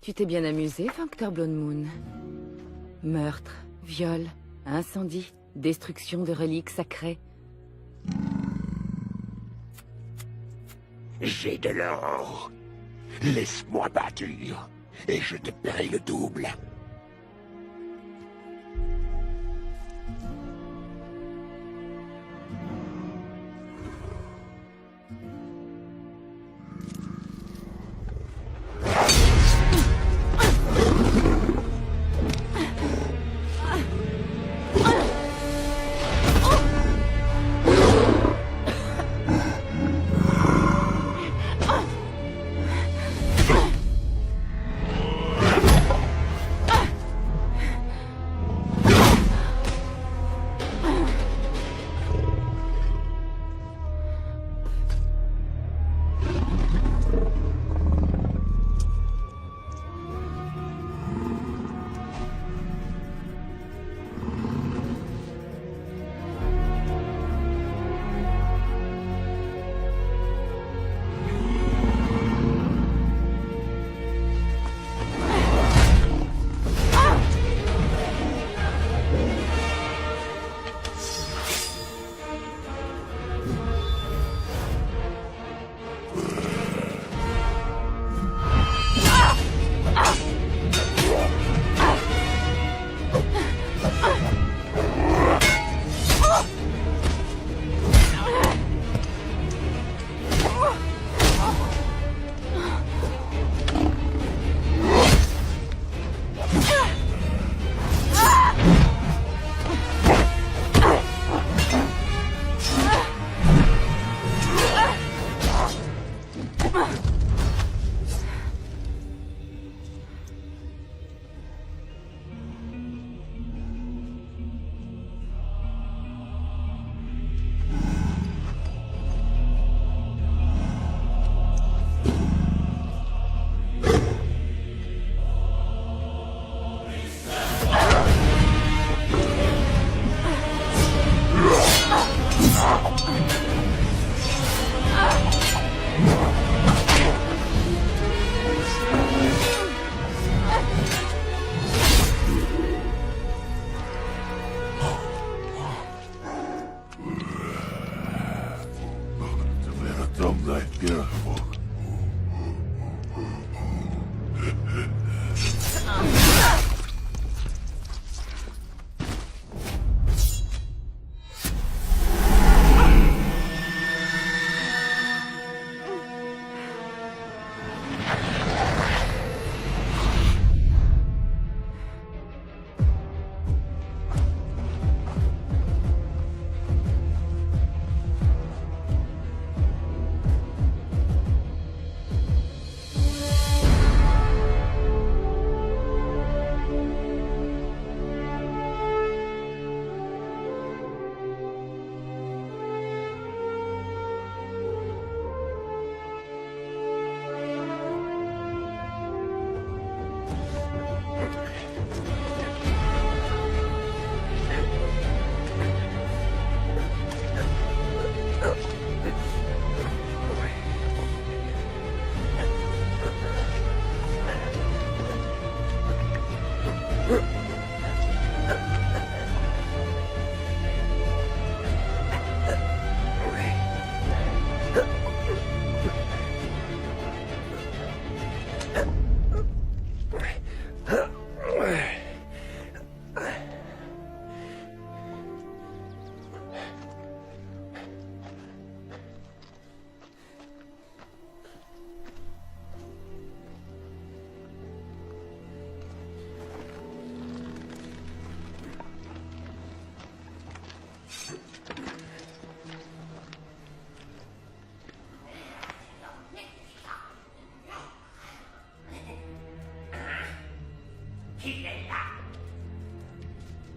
Tu t'es bien amusé, Functor Blood Moon. Meurtre, viol, incendie, destruction de reliques sacrées. J'ai de l'or. Laisse-moi bâtir, et je te paierai le double.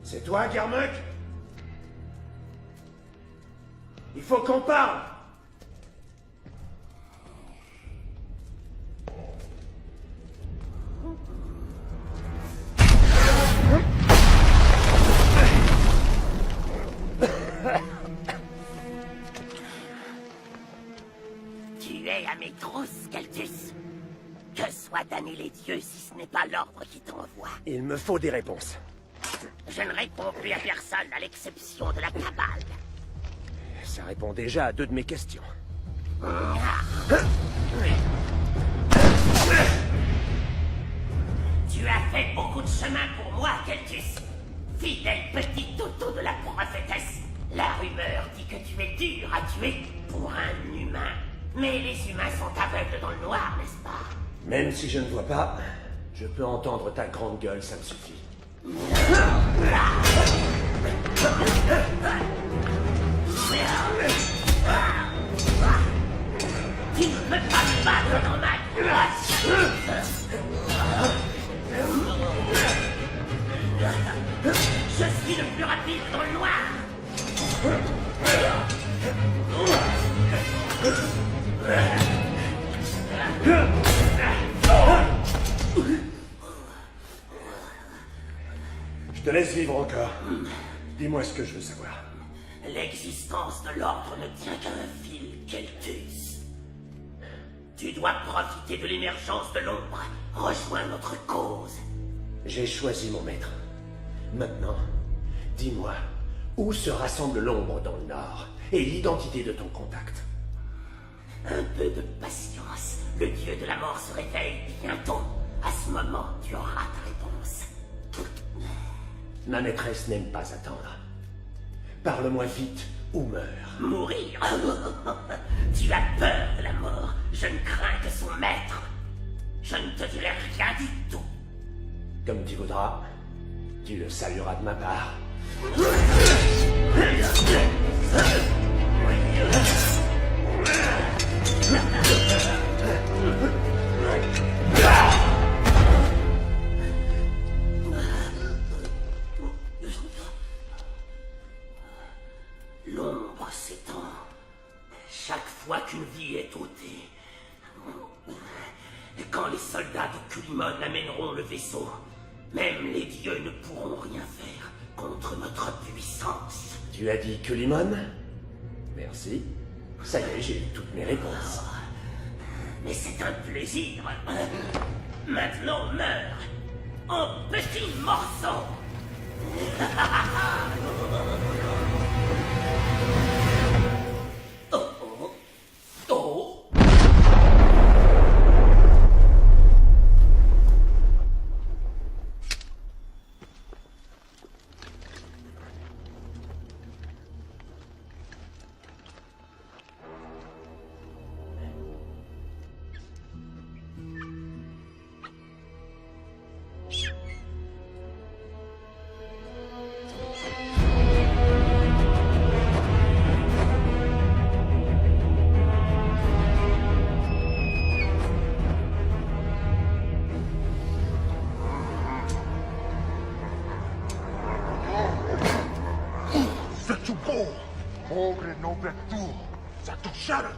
C'est toi, Garmuk? Il faut qu'on parle! Tu es Amétros, Caltus. Que soient damnés les dieux si ce n'est pas l'ordre qui t'envoie. Il me faut des réponses. Je ne réponds plus à personne à l'exception de la cabale. Ça répond déjà à 2 de mes questions. Tu as fait beaucoup de chemin pour moi, Keltus. Fidèle petit toutou de la prophétesse. La rumeur dit que tu es dur à tuer pour un humain. Mais les humains sont aveugles dans le noir, n'est-ce pas? Même si je ne vois pas, je peux entendre ta grande gueule, ça me suffit. Tu ne peux pas me battre dans ma grosse. Je suis le plus rapide dans le noir. Je te laisse vivre encore. Dis-moi ce que je veux savoir. L'existence de l'ordre ne tient qu'à un fil, Keltus. Tu dois profiter de l'émergence de l'ombre. Rejoins notre cause. J'ai choisi mon maître. Maintenant, dis-moi, où se rassemble l'ombre dans le nord et l'identité de ton contact? Un peu de patience. Le dieu de la mort se réveille bientôt. À ce moment, tu auras ta réponse. Ma maîtresse n'aime pas attendre. Parle-moi vite ou meurs. Mourir? Tu as peur de la mort. Je ne crains que son maître. Je ne te dirai rien du tout. Comme tu voudras, tu le salueras de ma part. L'ombre s'étend. Chaque fois qu'une vie est ôtée. Et quand les soldats de Kulimon amèneront le vaisseau, même les dieux ne pourront rien faire contre notre puissance. Tu as dit Kulimon? Merci. Ça y est, j'ai eu toutes mes réponses. Mais c'est un plaisir. Maintenant, meurs. En petits morceaux. Oh, oh, oh. Ogre no tu, Satushara.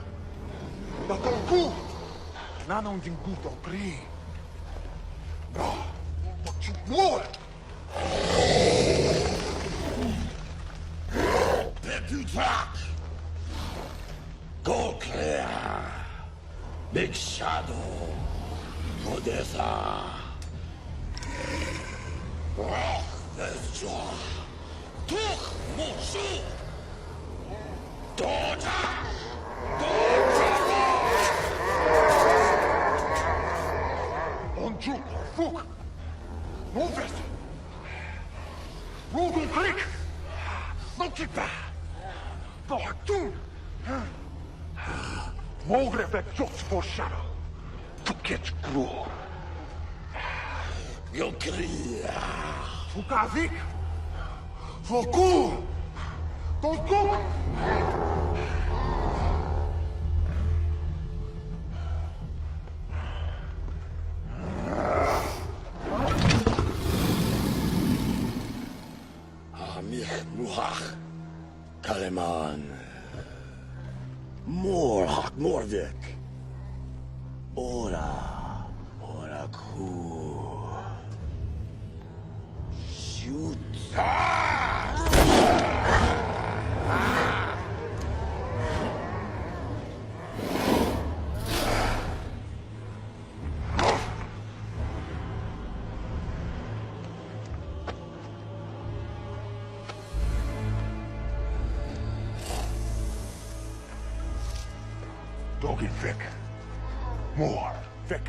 Nakonku. Nanong Jinguto Pri. No, but you more. Peputrak. Go clear. Big Shadow. Odessa. Vestra. Tuk Mushi. Daughter! Onjuk, Fuk! Moves! Rogan Creek! Nokipa! Bohatun! Mogre back just for shadow. To get grow. Yokri! Fukavik! Foku! Tonku! Muhach, Kaleman, Morhak Mordek, Ora, Ku, Shoot. Toki Fek. More Fek.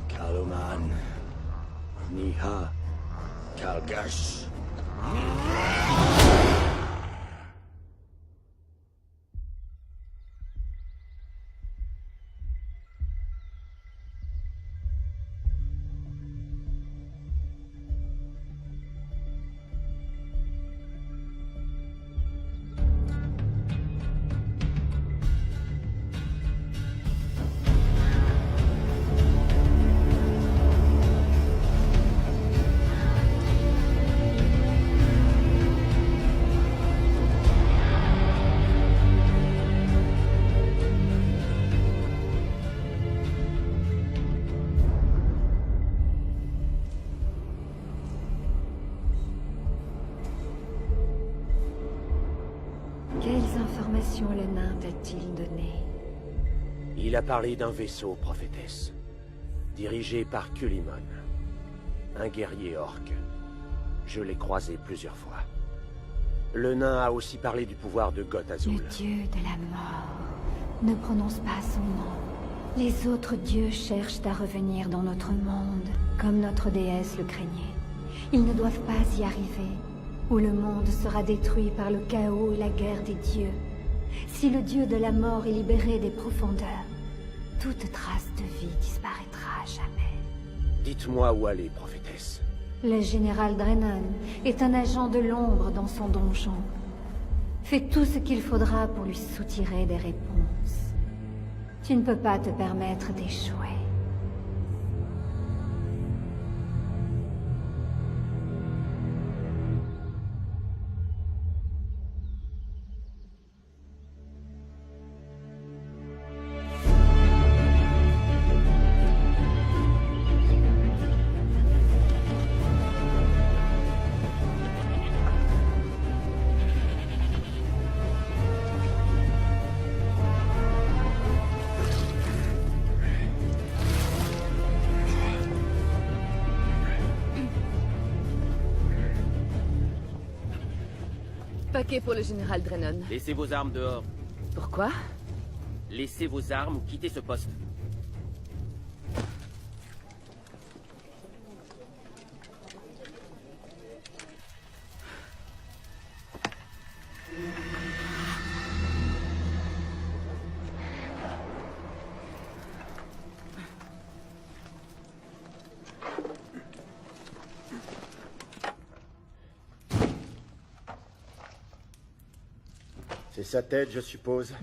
Kaloman. Niha. Kalgash. Quelles informations le nain t'a-t-il donné? Il a parlé d'un vaisseau, prophétesse. Dirigé par Kulimon. Un guerrier orc. Je l'ai croisé plusieurs fois. Le nain a aussi parlé du pouvoir de Goth Azul. Le dieu de la mort. Ne prononce pas son nom. Les autres dieux cherchent à revenir dans notre monde, comme notre déesse le craignait. Ils ne doivent pas y arriver, ou le monde sera détruit par le chaos et la guerre des dieux. Si le dieu de la mort est libéré des profondeurs, toute trace de vie disparaîtra à jamais. Dites-moi où aller, prophétesse. Le général Drennan est un agent de l'ombre dans son donjon. Fais tout ce qu'il faudra pour lui soutirer des réponses. Tu ne peux pas te permettre d'échouer. Paquet pour le général Drennan. Laissez vos armes dehors. Pourquoi? Laissez vos armes ou quittez ce poste. C'est sa tête, je suppose.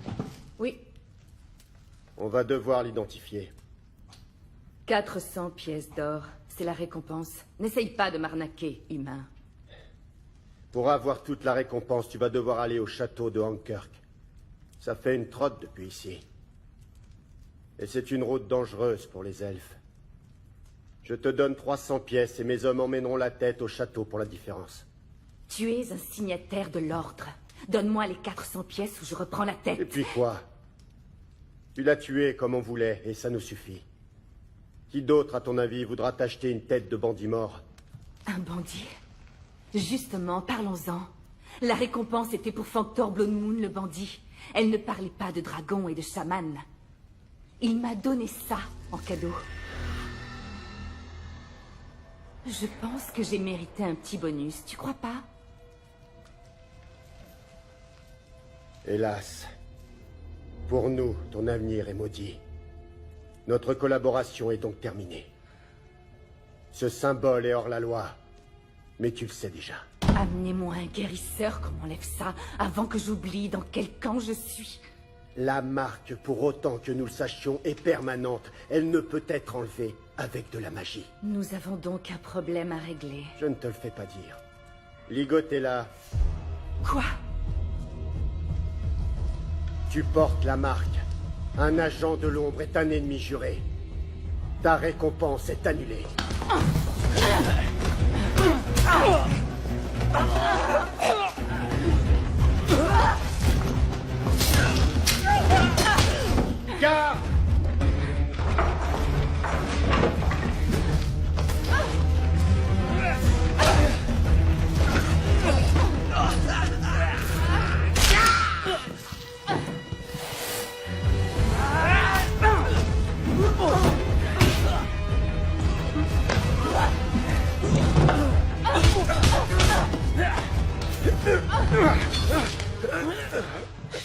Oui. On va devoir l'identifier. 400 pièces d'or, c'est la récompense. N'essaye pas de m'arnaquer, humain. Pour avoir toute la récompense, tu vas devoir aller au château de Hankerk. Ça fait une trotte depuis ici. Et c'est une route dangereuse pour les elfes. Je te donne 300 pièces et mes hommes emmèneront la tête au château pour la différence. Tu es un signataire de l'ordre. Donne-moi les 400 pièces ou je reprends la tête. Et puis quoi? Tu l'as tué comme on voulait, et ça nous suffit. Qui d'autre, à ton avis, voudra t'acheter une tête de bandit mort? Un bandit? Justement, parlons-en. La récompense était pour Fanctor Bloodmoon, le bandit. Elle ne parlait pas de dragons et de chamans. Il m'a donné ça en cadeau. Je pense que j'ai mérité un petit bonus, tu crois pas? Hélas. Pour nous, ton avenir est maudit. Notre collaboration est donc terminée. Ce symbole est hors la loi. Mais tu le sais déjà. Amenez-moi un guérisseur qu'on m'enlève ça avant que j'oublie dans quel camp je suis. La marque, pour autant que nous le sachions, est permanente. Elle ne peut être enlevée avec de la magie. Nous avons donc un problème à régler. Je ne te le fais pas dire. Ligot est là. Quoi? Tu portes la marque. Un agent de l'ombre est un ennemi juré. Ta récompense est annulée. Garde!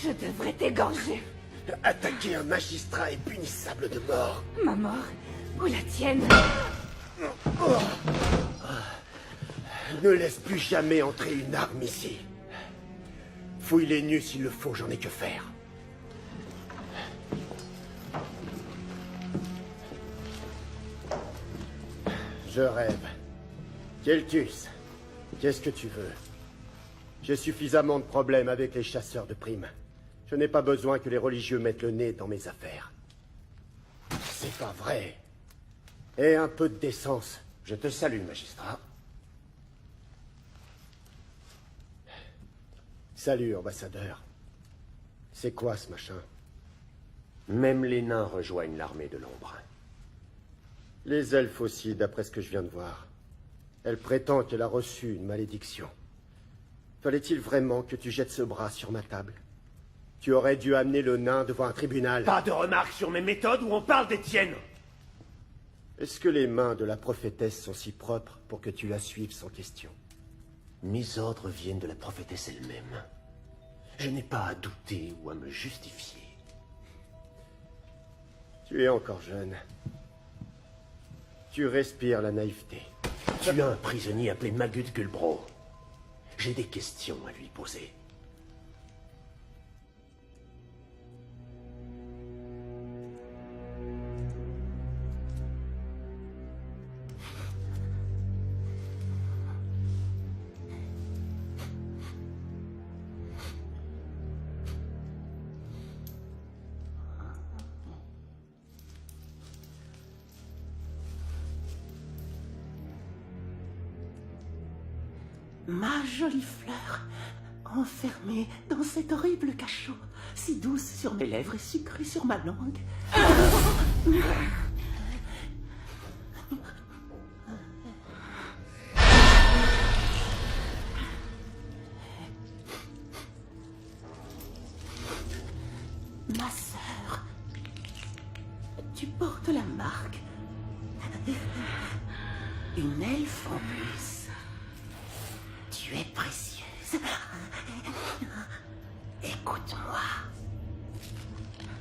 Je devrais t'égorger. Attaquer un magistrat est punissable de mort. Ma mort? Ou la tienne? Ne laisse plus jamais entrer une arme ici. Fouille les nus s'il le faut, j'en ai que faire. Je rêve. Keltus, qu'est-ce que tu veux? J'ai suffisamment de problèmes avec les chasseurs de primes. Je n'ai pas besoin que les religieux mettent le nez dans mes affaires. C'est pas vrai. Et un peu de décence. Je te salue, magistrat. Salut, ambassadeur. C'est quoi ce machin? Même les nains rejoignent l'armée de l'ombre. Les elfes aussi, d'après ce que je viens de voir. Elle prétend qu'elle a reçu une malédiction. Fallait-il vraiment que tu jettes ce bras sur ma table? Tu aurais dû amener le nain devant un tribunal. Pas de remarques sur mes méthodes ou on parle des tiennes. Est-ce que les mains de la prophétesse sont si propres pour que tu la suives sans question? Mes ordres viennent de la prophétesse elle-même. Je n'ai pas à douter ou à me justifier. Tu es encore jeune. Tu respires la naïveté. Tu as un prisonnier appelé Magud Gulbro. J'ai des questions à lui poser. Ma jolie fleur, enfermée dans cet horrible cachot, si douce sur mes lèvres et sucrée sur ma langue. Ma sœur, tu portes la marque. Une elfe en plus. Tu es précieuse. Écoute-moi.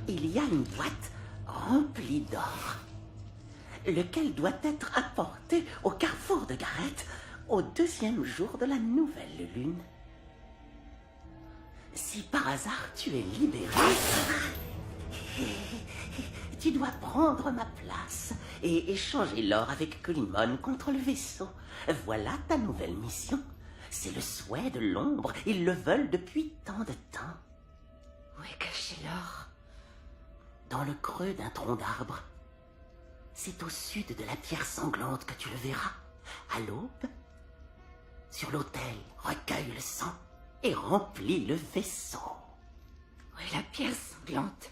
Il y a une boîte remplie d'or, lequel doit être apporté au carrefour de Gareth au 2e jour de la nouvelle lune. Si par hasard tu es libéré, tu dois prendre ma place et échanger l'or avec Colimon contre le vaisseau. Voilà ta nouvelle mission. C'est le souhait de l'ombre. Ils le veulent depuis tant de temps. Où est caché l'or? Dans le creux d'un tronc d'arbre. C'est au sud de la pierre sanglante que tu le verras. À l'aube, sur l'autel, recueille le sang et remplis le vaisseau. Où est la pierre sanglante?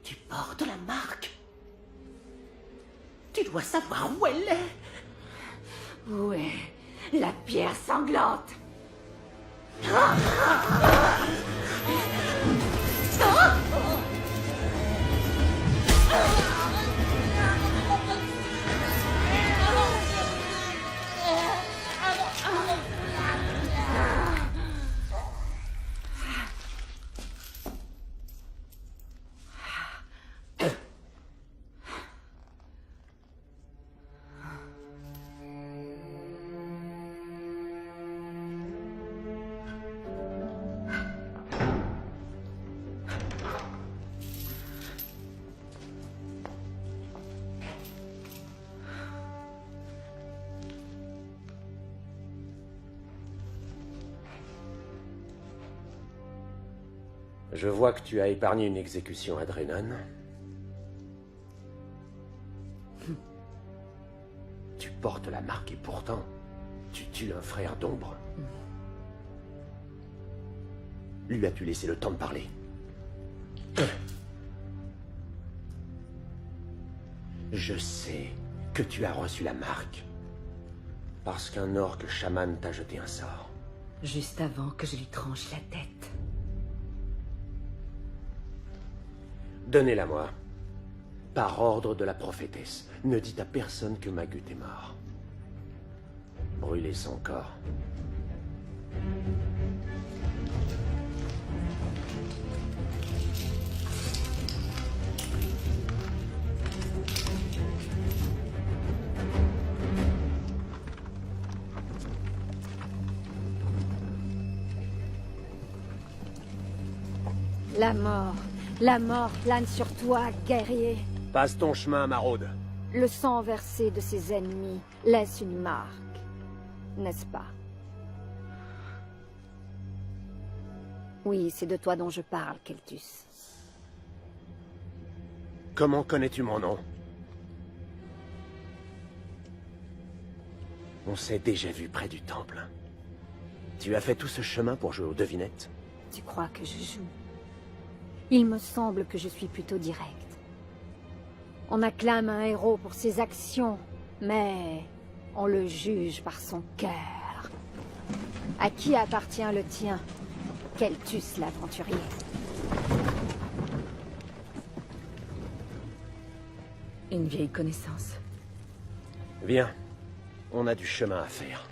Tu portes la marque. Tu dois savoir où elle est. Où est la pierre sanglante? Je vois que tu as épargné une exécution à Drennan. Tu portes la marque et pourtant, tu tues un frère d'ombre. Lui as-tu laissé le temps de parler? Je sais que tu as reçu la marque. Parce qu'un orque chaman t'a jeté un sort. Juste avant que je lui tranche la tête. Donnez-la moi. Par ordre de la prophétesse. Ne dites à personne que Magut est mort. Brûlez son corps. La mort plane sur toi, guerrier. Passe ton chemin, maraude. Le sang versé de ses ennemis laisse une marque, n'est-ce pas? Oui, c'est de toi dont je parle, Keltus. Comment connais-tu mon nom? On s'est déjà vu près du temple. Tu as fait tout ce chemin pour jouer aux devinettes? Tu crois que je joue? Il me semble que je suis plutôt direct. On acclame un héros pour ses actions, mais on le juge par son cœur. À qui appartient le tien, Keltus l'aventurier? Une vieille connaissance. Viens, on a du chemin à faire.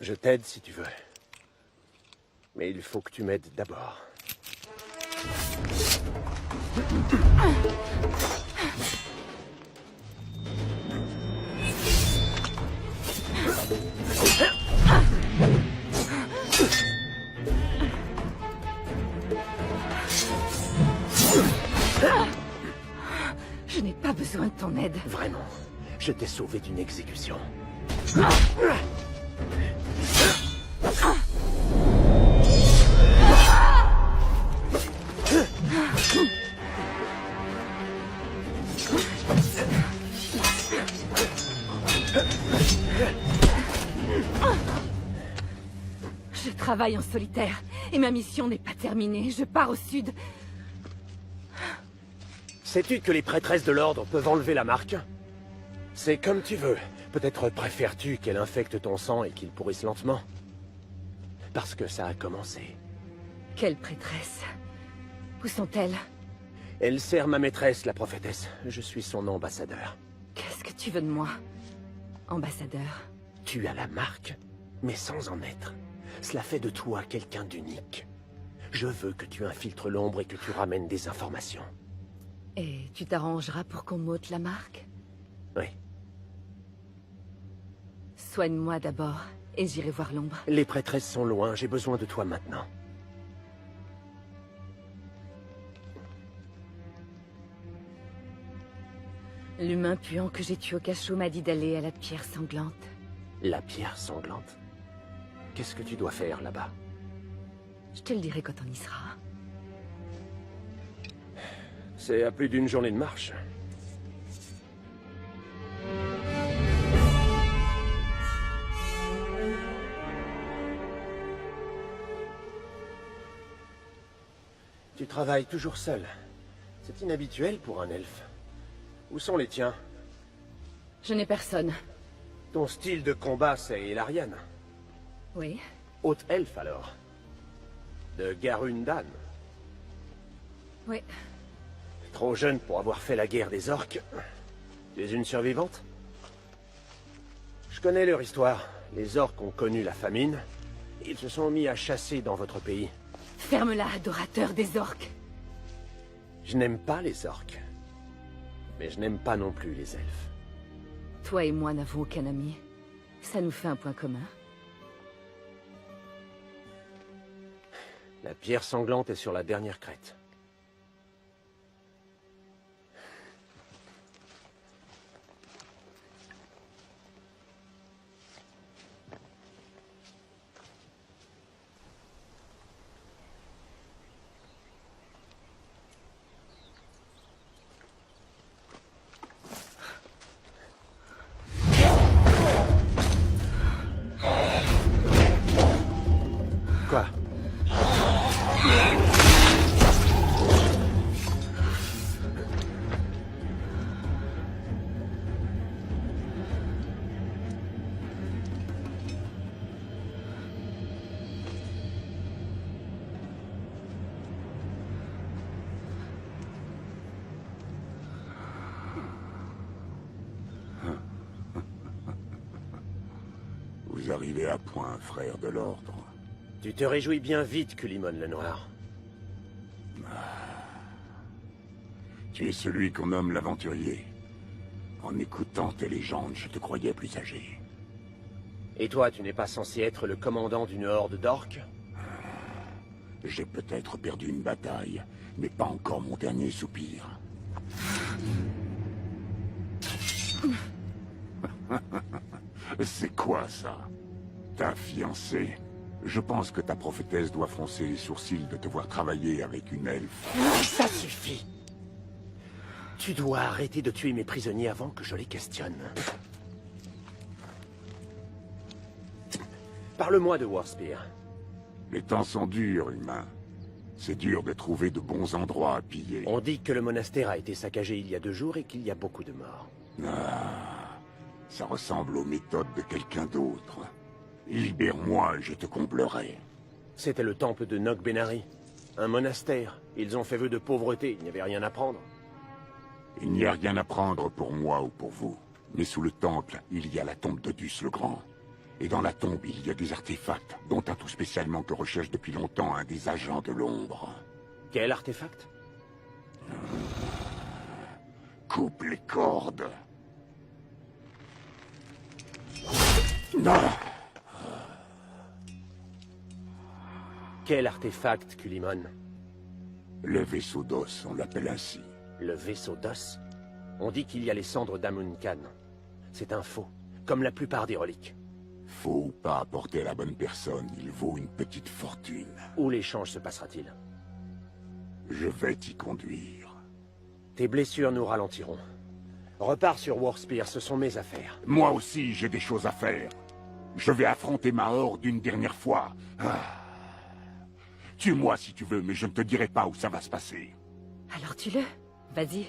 Je t'aide si tu veux. Mais il faut que tu m'aides d'abord. Je n'ai pas besoin de ton aide. Vraiment, je t'ai sauvé d'une exécution. Je travaille en solitaire, et ma mission n'est pas terminée. Je pars au sud. Sais-tu que les prêtresses de l'ordre peuvent enlever la marque? C'est comme tu veux. Peut-être préfères-tu qu'elle infecte ton sang et qu'il pourrisse lentement? parce que ça a commencé. Quelle prêtresse? Où sont-elles? Elle sert ma maîtresse, la prophétesse. Je suis son ambassadeur. Qu'est-ce que tu veux de moi, ambassadeur? Tu as la marque, mais sans en être. Cela fait de toi quelqu'un d'unique. Je veux que tu infiltres l'ombre et que tu ramènes des informations. Et tu t'arrangeras pour qu'on m'ôte la marque? Oui. Soigne-moi d'abord, et j'irai voir l'ombre. Les prêtresses sont loin, j'ai besoin de toi maintenant. L'humain puant que j'ai tué au cachot m'a dit d'aller à la pierre sanglante. La pierre sanglante? Qu'est-ce que tu dois faire là-bas? Je te le dirai quand on y sera. C'est à plus d'une journée de marche. Tu travailles toujours seul. C'est inhabituel pour un elfe. Où sont les tiens? Je n'ai personne. Ton style de combat, c'est Elarian. Oui? Haute elfe, alors. De Garundan. Oui. Trop jeune pour avoir fait la guerre des orques. Tu es une survivante? Je connais leur histoire. Les orques ont connu la famine. Ils se sont mis à chasser dans votre pays. Ferme-la, adorateur des orques. Je n'aime pas les orques. Mais je n'aime pas non plus les elfes. Toi et moi n'avons aucun ami. Ça nous fait un point commun. La pierre sanglante est sur la dernière crête. Quoi? Vous arrivez à point, frère de l'Ordre. Tu te réjouis bien vite, Culimon le Noir. Tu es celui qu'on nomme l'aventurier. En écoutant tes légendes, je te croyais plus âgé. Et toi, tu n'es pas censé être le commandant d'une horde d'orques? J'ai peut-être perdu une bataille, mais pas encore mon dernier soupir. C'est quoi ça? Ta fiancée? Je pense que ta prophétesse doit froncer les sourcils de te voir travailler avec une elfe. Ça suffit! Tu dois arrêter de tuer mes prisonniers avant que je les questionne. Parle-moi de Warspear. Les temps sont durs, humain. C'est dur de trouver de bons endroits à piller. On dit que le monastère a été saccagé il y a 2 jours et qu'il y a beaucoup de morts. Ah, ça ressemble aux méthodes de quelqu'un d'autre. Libère-moi et je te comblerai. C'était le temple de Nog Benari. Un monastère. Ils ont fait vœu de pauvreté, il n'y avait rien à prendre. Il n'y a rien à prendre pour moi ou pour vous. Mais sous le temple, il y a la tombe d'Odus le Grand. Et dans la tombe, il y a des artefacts, dont un tout spécialement que recherche depuis longtemps un des agents de l'ombre. Quel artefact? Coupe les cordes. Non. Quel artefact, Culimon? Le vaisseau d'os, on l'appelle ainsi. Le vaisseau d'os? On dit qu'il y a les cendres d'Amun-Khan. C'est un faux, comme la plupart des reliques. Faux ou pas apporté à la bonne personne, il vaut une petite fortune. Où l'échange se passera-t-il? Je vais t'y conduire. Tes blessures nous ralentiront. Repars sur Warspear, ce sont mes affaires. Moi aussi, j'ai des choses à faire. Je vais affronter ma horde une dernière fois. Ah. Tue-moi si tu veux, mais je ne te dirai pas où ça va se passer. Alors tue-le. Vas-y.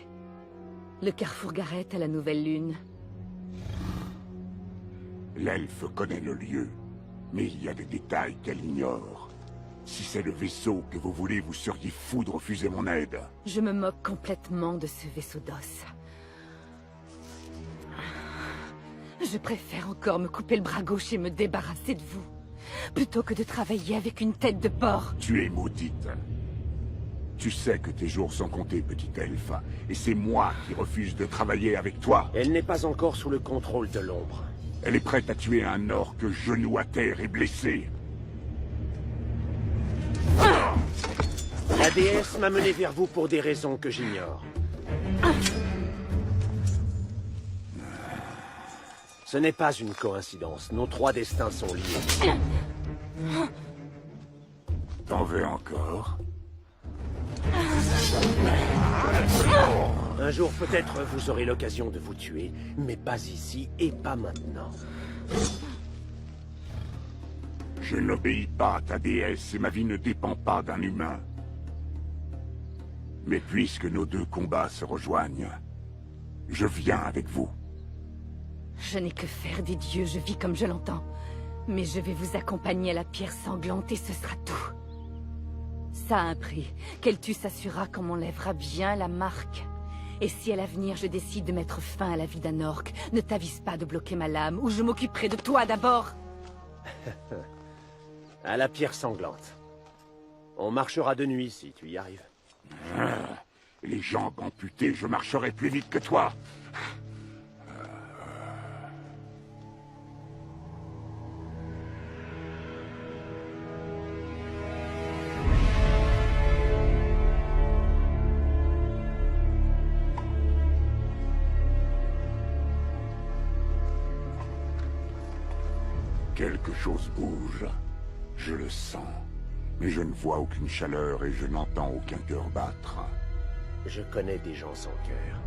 Le carrefour Gareth à la nouvelle lune. L'elfe connaît le lieu. Mais il y a des détails qu'elle ignore. Si c'est le vaisseau que vous voulez, vous seriez fou de refuser mon aide. Je me moque complètement de ce vaisseau d'os. Je préfère encore me couper le bras gauche et me débarrasser de vous, plutôt que de travailler avec une tête de porc. Tu es maudite. Tu sais que tes jours sont comptés, petit elfe, et c'est moi qui refuse de travailler avec toi. Elle n'est pas encore sous le contrôle de l'ombre. Elle est prête à tuer un orc genou à terre et blessé. La déesse m'a mené vers vous pour des raisons que j'ignore. Ce n'est pas une coïncidence. Nos trois destins sont liés. T'en veux encore? Un jour, peut-être, vous aurez l'occasion de vous tuer, mais pas ici et pas maintenant. Je n'obéis pas à ta déesse et ma vie ne dépend pas d'un humain. Mais puisque nos deux combats se rejoignent, je viens avec vous. Je n'ai que faire des dieux, je vis comme je l'entends. Mais je vais vous accompagner à la pierre sanglante et ce sera tout. Ça a un prix. Keltus assurera qu'on m'enlèvera bien la marque. Et si à l'avenir je décide de mettre fin à la vie d'un orc, ne t'avise pas de bloquer ma lame, ou je m'occuperai de toi d'abord. À la pierre sanglante. On marchera de nuit si tu y arrives. Les jambes amputées, je marcherai plus vite que toi. Quelque chose bouge. Je le sens. Mais je ne vois aucune chaleur et je n'entends aucun cœur battre. Je connais des gens sans cœur.